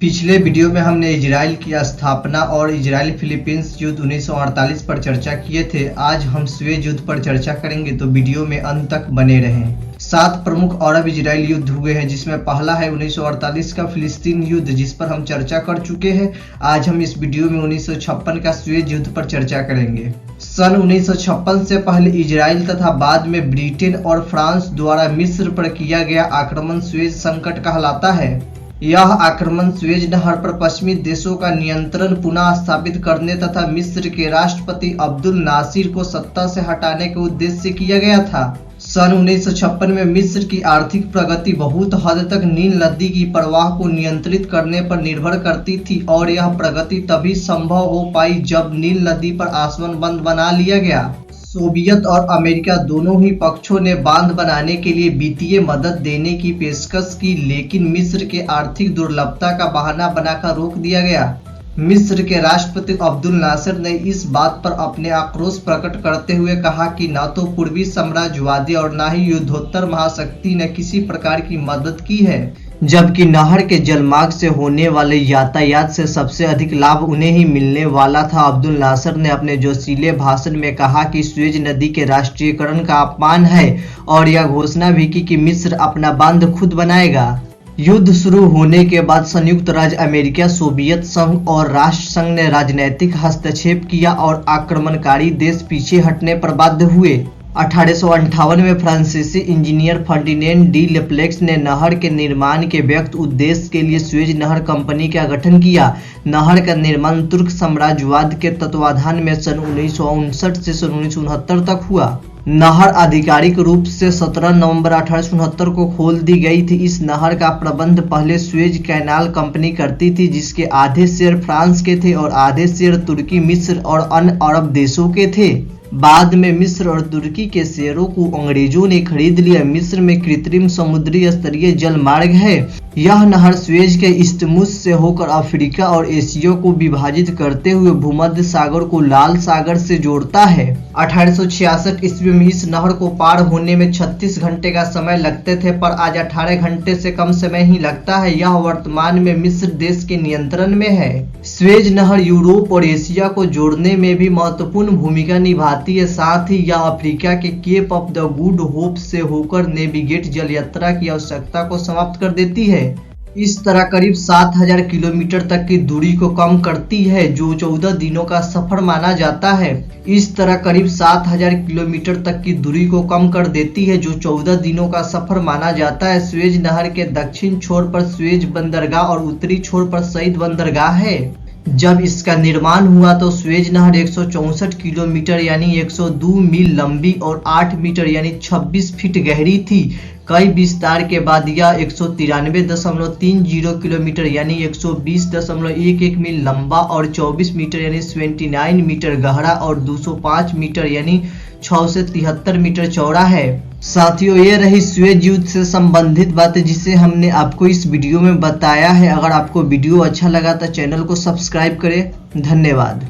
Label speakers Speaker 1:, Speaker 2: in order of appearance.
Speaker 1: पिछले वीडियो में हमने इजराइल की स्थापना और इजराइल फिलीपींस युद्ध 1948 पर चर्चा किए थे। आज हम स्वेज युद्ध पर चर्चा करेंगे, तो वीडियो में अंत तक बने रहें। 7 प्रमुख अरब इजराइल युद्ध हुए हैं, जिसमें पहला है 1948 का फिलिस्तीन युद्ध, जिस पर हम चर्चा कर चुके हैं। आज हम इस वीडियो में 1956 का स्वेज युद्ध पर चर्चा करेंगे। सन 1956 से पहले इजराइल तथा बाद में ब्रिटेन और फ्रांस द्वारा मिस्र पर किया गया आक्रमण स्वेज संकट कहलाता है। यह आक्रमण स्वेज नहर पर पश्चिमी देशों का नियंत्रण पुनः स्थापित करने तथा मिस्र के राष्ट्रपति अब्दुल नासिर को सत्ता से हटाने के उद्देश्य से किया गया था। सन 1956 में मिस्र की आर्थिक प्रगति बहुत हद तक नील नदी की प्रवाह को नियंत्रित करने पर निर्भर करती थी, और यह प्रगति तभी संभव हो पाई जब नील नदी पर आसवन बंद बना लिया गया। सोवियत और अमेरिका दोनों ही पक्षों ने बांध बनाने के लिए वित्तीय मदद देने की पेशकश की, लेकिन मिस्र के आर्थिक दुर्बलता का बहाना बनाकर रोक दिया गया। मिस्र के राष्ट्रपति अब्दुल नासिर ने इस बात पर अपने आक्रोश प्रकट करते हुए कहा कि न तो पूर्वी साम्राज्यवादी और न ही युद्धोत्तर महाशक्ति ने किसी प्रकार की मदद की है, जबकि नहर के जलमार्ग से होने वाले यातायात से सबसे अधिक लाभ उन्हें ही मिलने वाला था। अब्दुल नासिर ने अपने जोशीले भाषण में कहा कि स्वेज नदी के राष्ट्रीयकरण का अपमान है, और यह घोषणा भी की कि मिस्र अपना बांध खुद बनाएगा। युद्ध शुरू होने के बाद संयुक्त राज्य अमेरिका, सोवियत संघ और राष्ट्र संघ ने राजनैतिक हस्तक्षेप किया और आक्रमणकारी देश पीछे हटने पर बाध्य हुए। 1858 में फ्रांसीसी इंजीनियर फर्डिनेंड डी लेप्लेक्स ने नहर के निर्माण के व्यक्त उद्देश्य के लिए स्वेज नहर कंपनी का गठन किया। नहर का निर्माण तुर्क साम्राज्यवाद के तत्वाधान में सन 1959 से सन 1969 तक हुआ। नहर आधिकारिक रूप से 17 नवंबर 1869 को खोल दी गई थी। इस नहर का प्रबंध पहले स्वेज कैनाल कंपनी करती थी, जिसके आधे शेयर फ्रांस के थे और आधे शेयर तुर्की, मिस्र और अन्य अरब देशों के थे। बाद में मिस्र और तुर्की के शेयरों को अंग्रेजों ने खरीद लिया। मिस्र में कृत्रिम समुद्री स्तरीय जल मार्ग है। यह नहर स्वेज के इस्तमुस से होकर अफ्रीका और एशिया को विभाजित करते हुए भूमध्य सागर को लाल सागर से जोड़ता है। 1866 ईस्वी में इस नहर को पार होने में 36 घंटे का समय लगते थे, पर आज 18 घंटे से कम समय ही लगता है। यह वर्तमान में मिस्र देश के नियंत्रण में है। स्वेज नहर यूरोप और एशिया को जोड़ने में भी महत्वपूर्ण भूमिका निभाती है। साथ ही यह अफ्रीका के Cape of the Good Hope से होकर नेविगेट जल यात्रा की आवश्यकता को समाप्त कर देती है। इस तरह करीब 7000 किलोमीटर तक की दूरी को कम करती है, जो 14 दिनों का सफर माना जाता है। इस तरह करीब 7000 किलोमीटर तक की दूरी को कम कर देती है, जो 14 दिनों का सफर माना जाता है। स्वेज नहर के दक्षिण छोर पर स्वेज बंदरगाह और उत्तरी छोर पर सईद बंदरगाह है। जब इसका निर्माण हुआ तो स्वेज नहर 164 किलोमीटर यानी 102 मील लंबी और 8 मीटर यानी 26 फीट गहरी थी। कई विस्तार के बाद यह 193.30 किलोमीटर यानी 120.11 मील लंबा और 24 मीटर यानी 29 मीटर गहरा और 205 मीटर यानी 6 से 73 मीटर चौड़ा है। साथियों, ये रही स्वेज युद्ध से संबंधित बातें, जिसे हमने आपको इस वीडियो में बताया है। अगर आपको वीडियो अच्छा लगा तो चैनल को सब्सक्राइब करें। धन्यवाद।